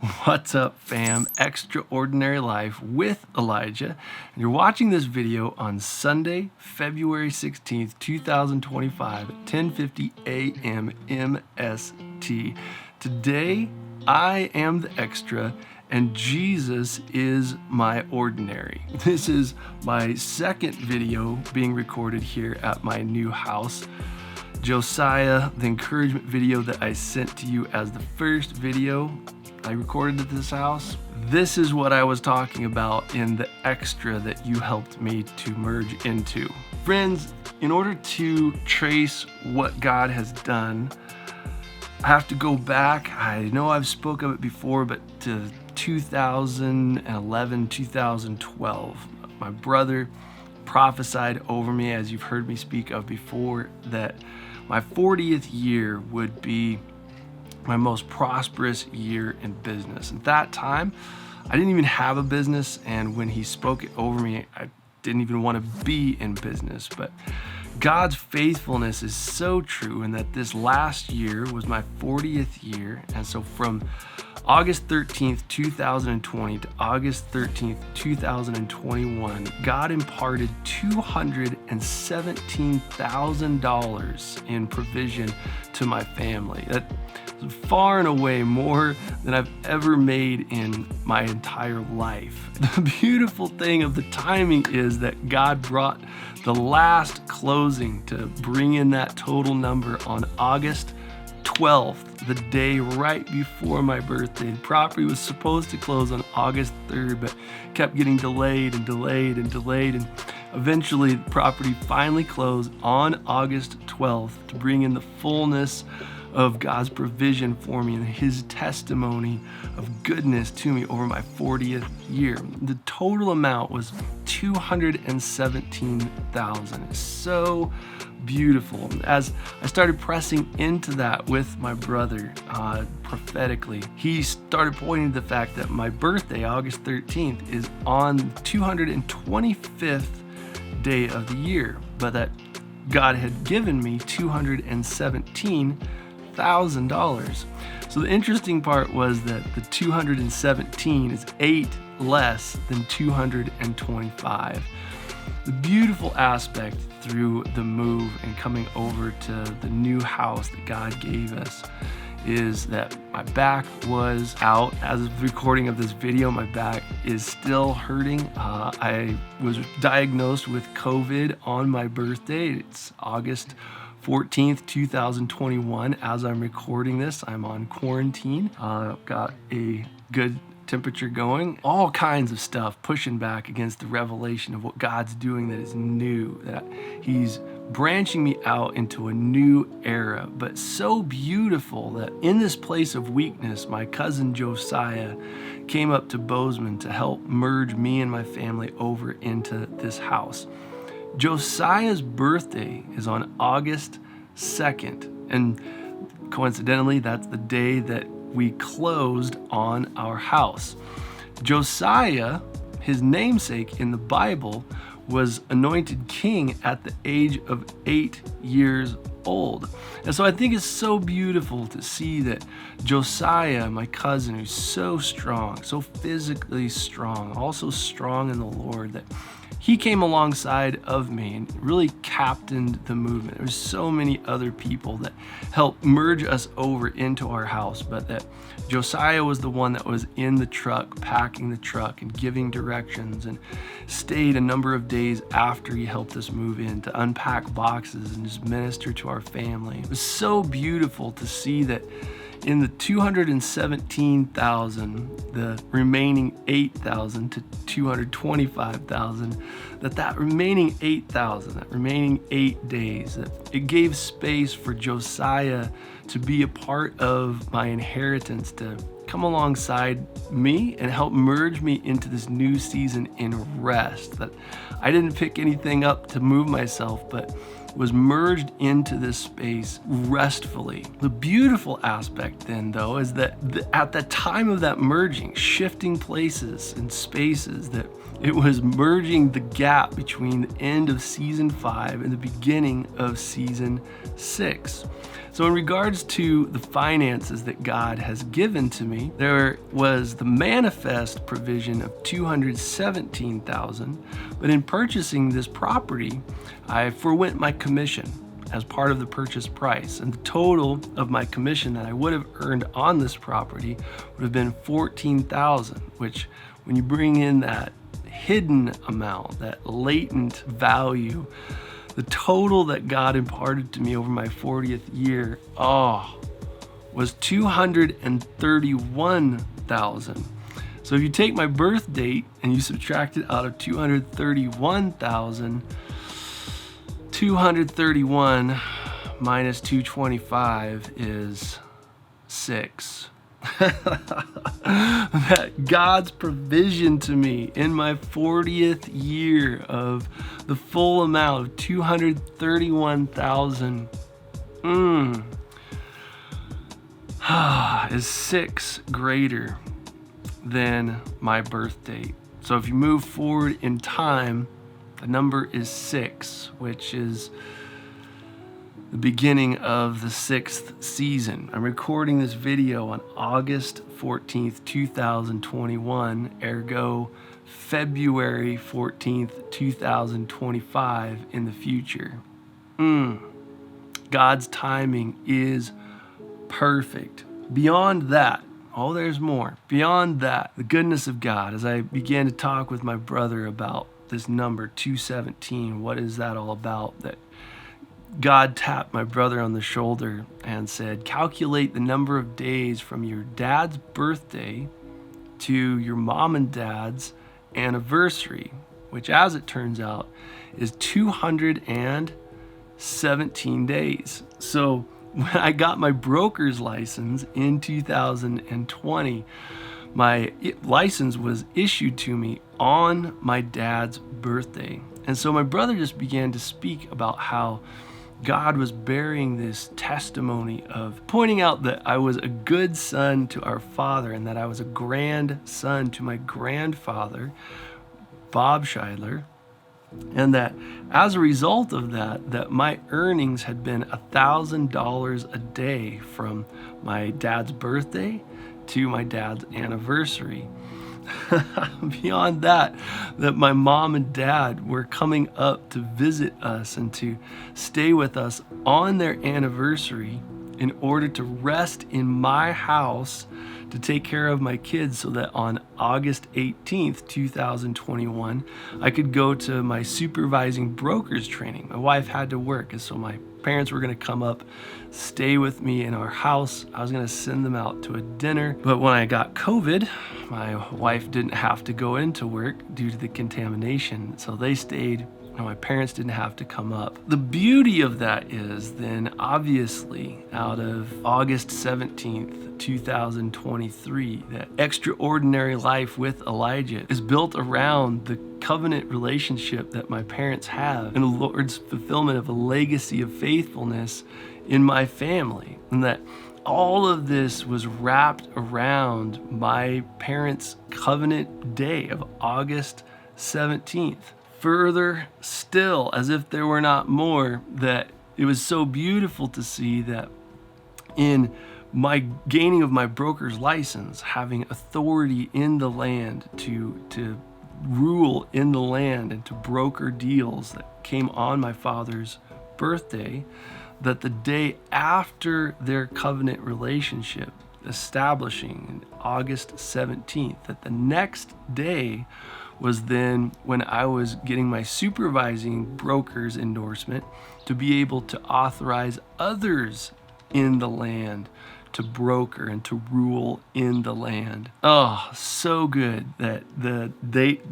What's up, fam? Extraordinary Life with Elijah. And you're watching this video on Sunday, February 16th, 2025 at 10:50 a.m. MST. Today, I am the extra and Jesus is my ordinary. This is my second video being recorded here at my new house. Josiah, the encouragement video that I sent to you as the first video I recorded at this house, this is what I was talking about in the extra that you helped me to merge into. Friends, in order to trace what God has done, I have to go back. I know I've spoke of it before, but to 2011, 2012. My brother prophesied over me, as you've heard me speak of before, that my 40th year would be my most prosperous year in business. At that time, I didn't even have a business, and when he spoke it over me, I didn't even want to be in business. But God's faithfulness is so true, and that this last year was my 40th year. And so from August 13th, 2020 to August 13th, 2021, God imparted $217,000 in provision to my family. That is far and away more than I've ever made in my entire life. The beautiful thing of the timing is that God brought the last closing to bring in that total number on August 12th, the day right before my birthday. The property was supposed to close on August 3rd, but kept getting delayed and delayed and delayed. And eventually the property finally closed on August 12th to bring in the fullness of God's provision for me and his testimony of goodness to me over my 40th year. The total amount was $217,000. It's so beautiful. As I started pressing into that with my brother prophetically, he started pointing to the fact that my birthday, August 13th, is on the 225th day of the year, but that God had given me $217,000. So the interesting part was that the 217 is 8 less than 225. The beautiful aspect through the move and coming over to the new house that God gave us is that my back was out. As of recording of this video, my back is still hurting. I was diagnosed with COVID on my birthday. It's August 14th, 2021. As I'm recording this, I'm on quarantine. Got a good temperature going, all kinds of stuff pushing back against the revelation of what God's doing that is new, that he's branching me out into a new era. But so beautiful that in this place of weakness, my cousin Josiah came up to Bozeman to help merge me and my family over into this house. Josiah's birthday is on August 2nd, and coincidentally, that's the day that we closed on our house. Josiah, his namesake in the Bible, was anointed king at the age of 8 years old. And so I think it's so beautiful to see that Josiah, my cousin, who's so strong, so physically strong, also strong in the Lord, that he came alongside of me and really captained the movement. There's so many other people that helped merge us over into our house, but that Josiah was the one that was in the truck, packing the truck and giving directions, and stayed a number of days after he helped us move in to unpack boxes and just minister to our family. It was so beautiful to see that in the 217,000, the remaining 8,000 to 225,000, that remaining 8,000, that remaining 8 days, that it gave space for Josiah to be a part of my inheritance, to come alongside me and help merge me into this new season in rest. That I didn't pick anything up to move myself, but was merged into this space restfully. The beautiful aspect then, though, is that at the time of that merging, shifting places and spaces, that it was merging the gap between the end of season 5 and the beginning of season 6. So in regards to the finances that God has given to me, there was the manifest provision of $217,000, but in purchasing this property, I forwent my commission as part of the purchase price, and the total of my commission that I would have earned on this property would have been $14,000, which when you bring in that hidden amount, that latent value, the total that God imparted to me over my 40th year, was $231,000. So if you take my birth date and you subtract it out of 231,000, 231 minus 225 is 6. That God's provision to me in my 40th year of the full amount of 231,000 is 6 greater than my birth date. So if you move forward in time, the number is 6, which is the beginning of the 6th season. I'm recording this video on August 14th, 2021, ergo February 14th, 2025 in the future. God's timing is perfect. Beyond that, there's more. Beyond that, the goodness of God, as I began to talk with my brother about this number 217, what is that all about? That God tapped my brother on the shoulder and said, calculate the number of days from your dad's birthday to your mom and dad's anniversary, which as it turns out is 217 days. So when I got my broker's license in 2020, my license was issued to me on my dad's birthday. And so my brother just began to speak about how God was bearing this testimony of pointing out that I was a good son to our father and that I was a grandson to my grandfather, Bob Scheidler, and that as a result of that my earnings had been $1,000 a day from my dad's birthday to my dad's anniversary. Beyond that my mom and dad were coming up to visit us and to stay with us on their anniversary in order to rest in my house to take care of my kids, so that on August 18th, 2021, I could go to my supervising brokers training. My wife had to work, and so my parents were going to come up, stay with me in our house. I was going to send them out to a dinner. But when I got COVID, my wife didn't have to go into work due to the contamination, so they stayed. My parents didn't have to come up. The beauty of that is then obviously out of August 17th, 2023, that extraordinary life with Elijah is built around the covenant relationship that my parents have and the Lord's fulfillment of a legacy of faithfulness in my family. And that all of this was wrapped around my parents' covenant day of August 17th. Further still, as if there were not more, that it was so beautiful to see that in my gaining of my broker's license, having authority in the land to rule in the land and to broker deals that came on my father's birthday, that the day after their covenant relationship establishing in August 17th, that the next day was then when I was getting my supervising broker's endorsement to be able to authorize others in the land to broker and to rule in the land. Oh, so good that the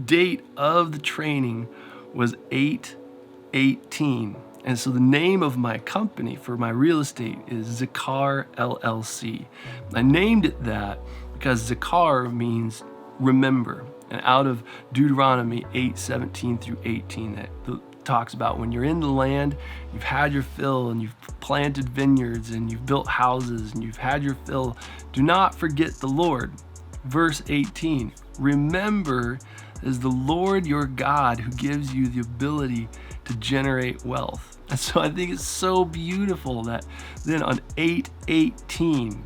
date of the training was 8/18. And so the name of my company for my real estate is Zakar LLC. I named it that because Zakar means remember. And out of Deuteronomy 8:17 through 18, that talks about when you're in the land, you've had your fill and you've planted vineyards and you've built houses and you've had your fill. Do not forget the Lord. Verse 18, remember is the Lord your God who gives you the ability to generate wealth. And so I think it's so beautiful that then on 8:18,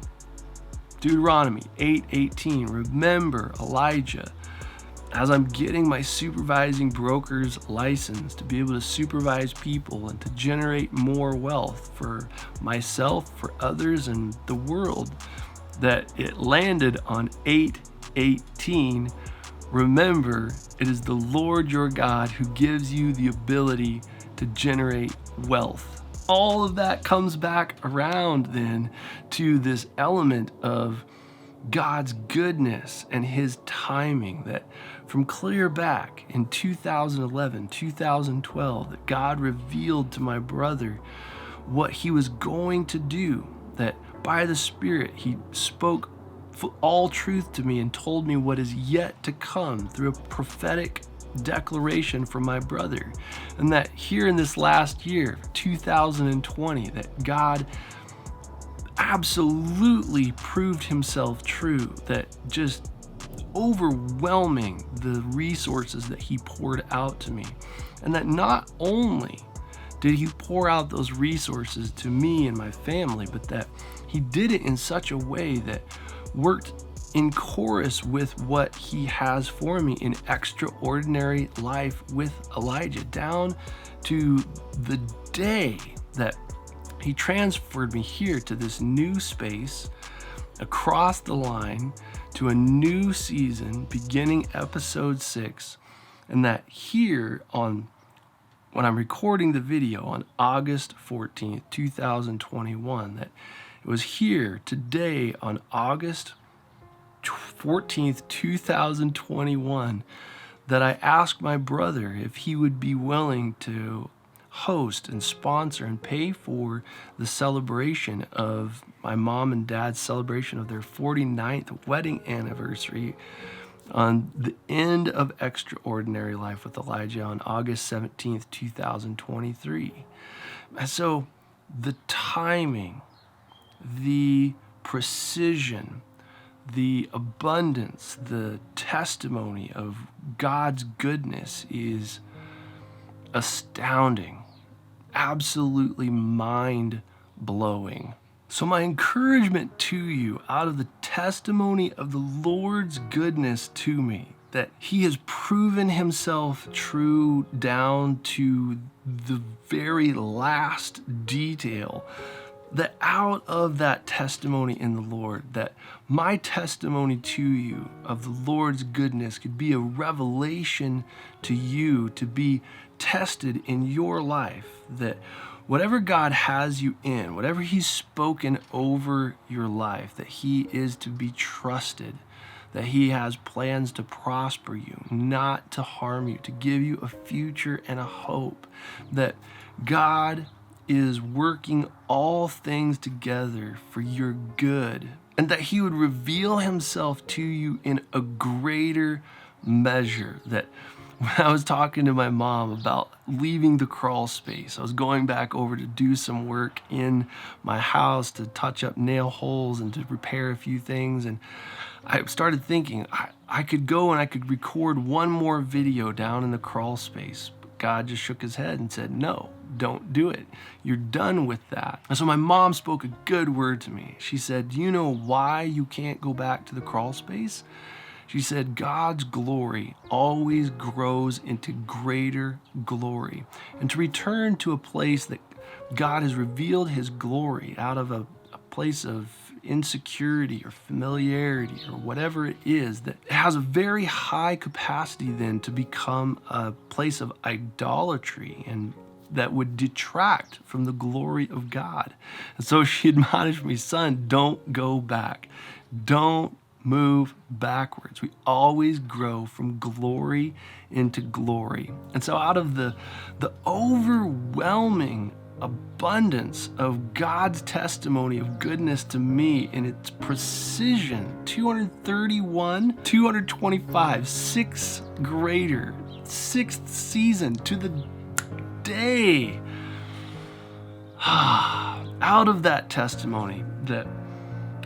Deuteronomy 8:18, remember Elijah, as I'm getting my supervising broker's license to be able to supervise people and to generate more wealth for myself, for others, and the world, that it landed on 8:18. Remember, it is the Lord your God who gives you the ability to generate wealth. All of that comes back around then to this element of God's goodness and his timing, that from clear back in 2011, 2012, that God revealed to my brother what he was going to do, that by the Spirit, he spoke all truth to me and told me what is yet to come through a prophetic declaration from my brother. And that here in this last year, 2020, that God absolutely proved himself true, that just overwhelming the resources that he poured out to me. And that not only did he pour out those resources to me and my family, but that he did it in such a way that worked in chorus with what he has for me in extraordinary life with Elijah, down to the day that he transferred me here to this new space, across the line to a new season, beginning episode 6. And that here on, when I'm recording the video on August 14th, 2021, that it was here today on August 14th, 2021, that I asked my brother if he would be willing to host and sponsor and pay for the celebration of my mom and dad's celebration of their 49th wedding anniversary on the end of Extraordinary Life with Elijah on August 17th, 2023. And so the timing, the precision, the abundance, the testimony of God's goodness is astounding, absolutely mind-blowing. So my encouragement to you out of the testimony of the Lord's goodness to me, that he has proven himself true down to the very last detail, that out of that testimony in the Lord, that my testimony to you of the Lord's goodness could be a revelation to you, to be tested in your life, that whatever God has you in, whatever he's spoken over your life, that he is to be trusted, that he has plans to prosper you, not to harm you, to give you a future and a hope, that God is working all things together for your good, and that he would reveal himself to you in a greater measure. That when I was talking to my mom about leaving the crawl space, I was going back over to do some work in my house to touch up nail holes and to repair a few things. And I started thinking I could go and I could record one more video down in the crawl space. But God just shook his head and said, no, don't do it. You're done with that. And so my mom spoke a good word to me. She said, do you know why you can't go back to the crawl space? She said, God's glory always grows into greater glory. And to return to a place that God has revealed his glory out of a place of insecurity or familiarity or whatever it is, that it has a very high capacity then to become a place of idolatry, and that would detract from the glory of God. And so she admonished me, son, don't go back. Don't move backwards. We always grow from glory into glory. And so out of the overwhelming abundance of God's testimony of goodness to me in its precision, 231, 225, 6 greater, 6th season to the day. Out of that testimony, that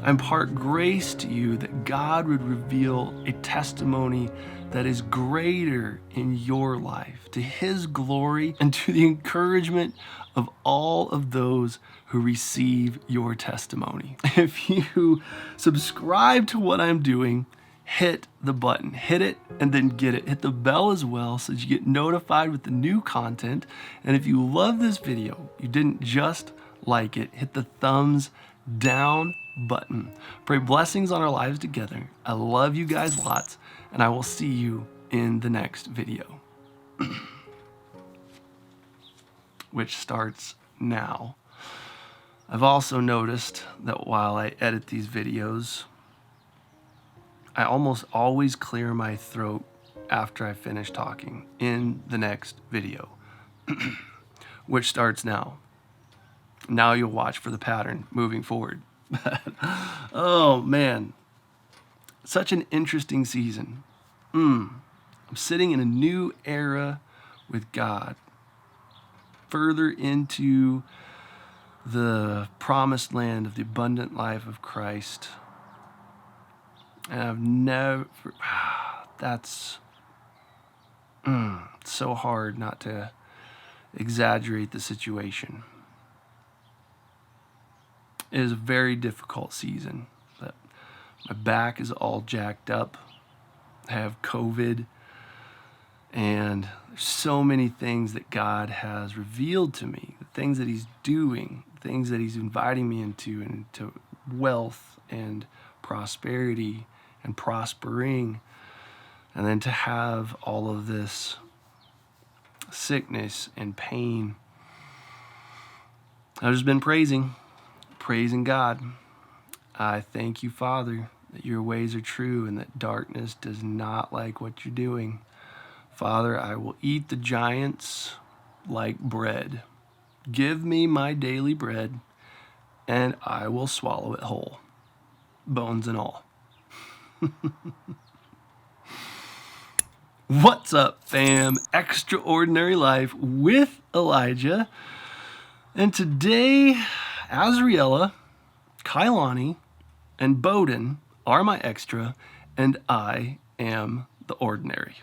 I impart grace to you that God would reveal a testimony that is greater in your life, to His glory and to the encouragement of all of those who receive your testimony. If you subscribe to what I'm doing, hit the button, hit it, and then get it. Hit the bell as well so that you get notified with the new content. And if you love this video, you didn't just like it, hit the thumbs down button. Pray blessings on our lives together. I love you guys lots, and I will see you in the next video, which starts now. I've also noticed that while I edit these videos, I almost always clear my throat after I finish talking in the next video, which starts now. Now you'll watch for the pattern moving forward. Oh man, such an interesting season. I'm sitting in a new era with God, further into the promised land of the abundant life of Christ. And I've never, that's so hard not to exaggerate the situation. It is a very difficult season, but my back is all jacked up. I have COVID, and there's so many things that God has revealed to me, the things that He's doing, the things that He's inviting me into wealth and prosperity and prospering, and then to have all of this sickness and pain. I've just been praising God. I thank you, Father, that your ways are true and that darkness does not like what you're doing. Father, I will eat the giants like bread. Give me my daily bread, and I will swallow it whole, bones and all. What's up, fam? Extraordinary Life with Elijah. And today, Azriella, Kailani, and Bowden are my extra, and I am the ordinary.